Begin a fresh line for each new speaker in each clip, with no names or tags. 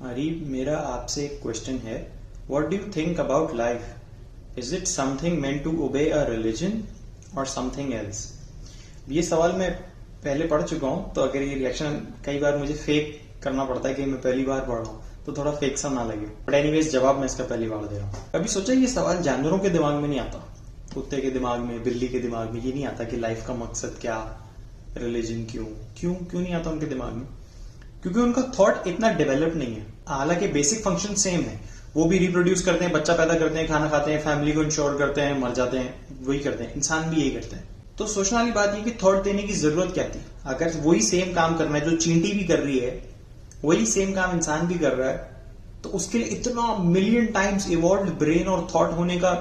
हरी, मेरा आपसे एक क्वेश्चन है. What do you think about life? Is it something meant to obey a religion or something else? ये सवाल मैं पहले पढ़ चुका हूं, तो अगर ये रिएक्शन कई बार मुझे फेक करना पड़ता है कि मैं पहली बार पढ़ रहा हूं, तो थोड़ा फेक सा ना लगे. बट एनीवेज, जवाब मैं इसका पहली बार दे रहा हूं. कभी सोचा ये सवाल जानवरों के दिमाग में नहीं आता? कुत्ते के दिमाग में, बिल्ली के दिमाग में ये नहीं आता कि लाइफ का मकसद क्या, रिलीजन क्यों क्यों क्यों नहीं आता उनके दिमाग में? क्योंकि उनका थॉट इतना डेवलप नहीं है. हालांकि बेसिक फंक्शन सेम है. वो भी रिप्रोड्यूस करते हैं, बच्चा पैदा करते हैं, खाना खाते हैं, फैमिली को इंश्योर करते हैं, मर जाते हैं. वही करते हैं, इंसान भी यही करते हैं. तो सोचने वाली बात ये कि थॉट देने की जरूरत क्या थी? अगर वही सेम काम करना है जो चींटी भी कर रही है, वही सेम काम इंसान भी कर रहा है, तो उसके लिए इतना मिलियन टाइम्स इवॉल्व ब्रेन और थॉट होने का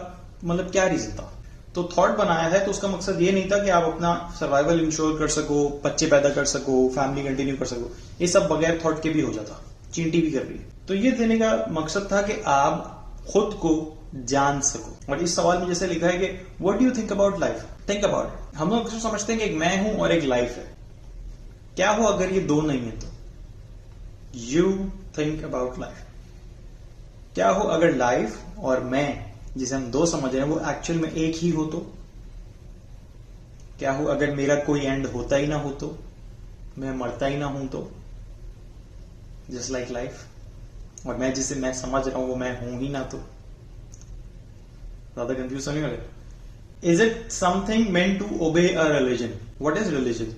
मतलब क्या रीजन था? तो थॉट बनाया है तो उसका मकसद ये नहीं था कि आप अपना सर्वाइवल इंश्योर कर सको, बच्चे पैदा कर सको, फैमिली कंटिन्यू कर सको. ये सब बगैर थॉट के भी हो जाता. चींटी भी कर रही है. तो ये देने का मकसद था कि आप खुद को जान सको. और इस सवाल में जैसे लिखा है कि what do you think about life? Think about it. हम लोग समझते हैं कि एक मैं हूं और एक लाइफ है. क्या हो अगर ये दो नहीं है? तो यू थिंक अबाउट लाइफ. क्या हो अगर लाइफ और मैं, जिसे हम दो समझ रहे हैं, वो एक्चुअल में एक ही हो? तो क्या हो अगर मेरा कोई एंड होता ही ना हो? तो मैं मरता ही ना हूं? तो जस्ट लाइक लाइफ. और मैं जिसे मैं समझ रहा हूं वो मैं हूं ही ना? तो ज्यादा कंफ्यूज होने वाले. Is it something meant to obey a religion? What is religion?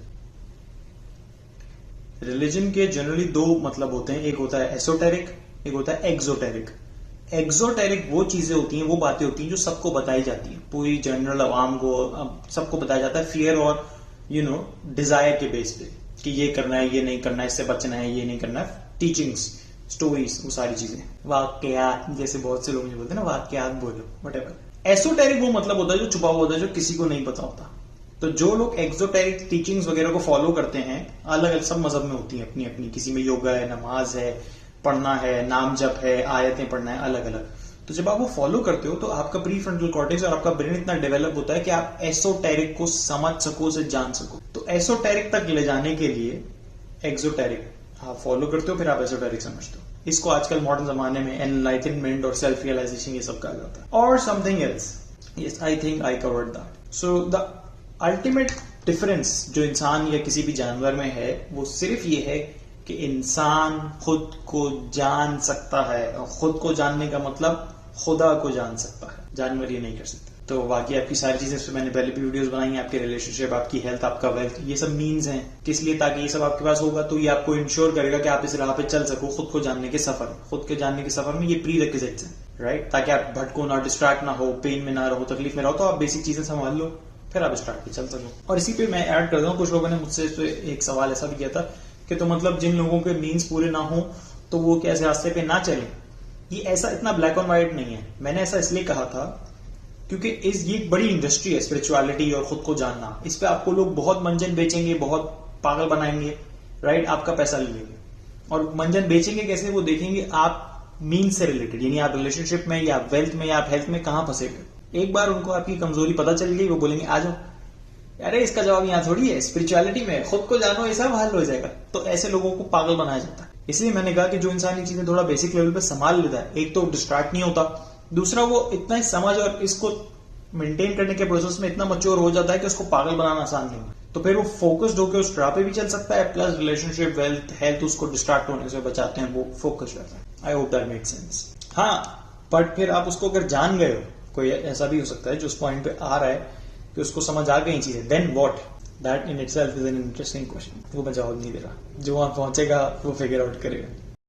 Religion के जनरली दो मतलब होते हैं. एक होता है एसोटेरिक, एक होता है एक्सोटेरिक. एक्सोटेरिक वो चीजें होती हैं, वो बातें होती हैं जो सबको बताई जाती है, पूरी जनरल आवाम को सबको बताया जाता है फियर और डिजायर के बेस पे कि ये करना है, ये नहीं करना है, इससे बचना है, ये नहीं करना है. टीचिंग्स, स्टोरीज, वो सारी चीजें, वाक्यात, जैसे बहुत से लोग मुझे बोलते हैं ना, वाक्यात बोलो, व्हाटएवर. एसोटेरिक वो मतलब होता है जो छुपा हुआ होता है, जो किसी को नहीं पता होता. तो जो लोग एक्सोटेरिक टीचिंग्स वगैरह को फॉलो करते हैं, अलग अलग सब मजहब में होती है अपनी अपनी. किसी में योगा है, नमाज है, पढ़ना है, नाम जप है, आयतें पढ़ना है, अलग अलग. तो जब आप वो फॉलो करते हो तो आपका प्री फ्रंटल कॉर्टेक्स और आपका ब्रेन इतना डेवलप होता है कि आप एसोटेरिक को समझ सको, उसे जान सको. तो एसोटेरिक तक ले जाने के लिए एक्सोटेरिक आप फॉलो करते हो, फिर आप एसोटेरिक समझते हो. इसको आजकल मॉडर्न जमाने में एनलाइटनमेंट और सेल्फ रियलाइजेशन ये सब कहा जाता है. और something else. Yes, I think I covered that. So the ultimate difference जो इंसान या किसी भी जानवर में है, वो सिर्फ ये है कि इंसान खुद को जान सकता है. और खुद को जानने का मतलब खुदा को जान सकता है. जानवर ये नहीं कर सकते. तो बाकी आपकी सारी चीजें, इस पे मैंने पहले भी वीडियोस बनाई हैं. आपके रिलेशनशिप, आपकी हेल्थ, आपका वेल्थ, ये सब मीन्स हैं. किस लिए? ताकि ये सब आपके पास होगा तो ये आपको इंश्योर करेगा कि आप इस राह पे चल सको, खुद को जानने के सफर. खुद के जानने के सफर में ये प्री रिक्विजिट्स हैं, राइट? ताकि आप भटको ना, डिस्ट्रैक्ट ना हो, पेन में ना रहो, तकलीफ में रहो, तो आप बेसिक चीजें संभाल लो, फिर आप स्टार्ट पे चल सको. और इसी पे मैं ऐड कर दूं, कुछ लोगों ने मुझसे इस पे एक सवाल ऐसा भी किया था कि तो मतलब जिन लोगों के मीन्स पूरे ना हो तो वो क्या इस रास्ते पे ना चले? ये ऐसा इतना ब्लैक एंड व्हाइट नहीं है. मैंने ऐसा इसलिए कहा था क्योंकि ये एक बड़ी इंडस्ट्री है, स्पिरिचुअलिटी और खुद को जानना. इस पे आपको लोग बहुत मंजन बेचेंगे, बहुत पागल बनाएंगे, राइट? आपका पैसा ले लेंगे. और मंजन बेचेंगे कैसे? वो देखेंगे आप मीन्स से रिलेटेड, यानी आप रिलेशनशिप में या वेल्थ में या आप हेल्थ में कहां फंसे गए. एक बार उनको आपकी कमजोरी पता चल गई, वो बोलेंगे आ जाओ. अरे इसका जवाब यहाँ थोड़ी है, स्पिरिचुअलिटी में खुद को जानो, ये सब हल हो जाएगा. तो ऐसे लोगों को पागल बनाया जाता है. इसलिए मैंने कहा कि जो इंसान ये चीजें थोड़ा बेसिक लेवल पे संभाल लेता है, एक तो डिस्ट्रैक्ट नहीं होता, दूसरा वो इतना ही समझ और इसको मेंटेन करने के प्रोसेस में इतना मैच्योर हो जाता है कि उसको पागल बनाना आसान नहीं है. तो फिर वो फोकस्ड होकर उस राह पे भी चल सकता है, प्लस रिलेशनशिप, वेल्थ, हेल्थ उसको डिस्ट्रैक्ट होने से बचाते हैं, वो फोकस्ड रहता है. I hope that make sense. हाँ, बट फिर आप उसको अगर जान गए हो, कोई ऐसा भी हो सकता है जो उस पॉइंट पे आ रहा है कि उसको समझ आ गई चीजें, then what? That in itself is an interesting question. वो मैं जवाब नहीं दे रहा. जो वहां पहुंचेगा वो फिगर आउट करेगा.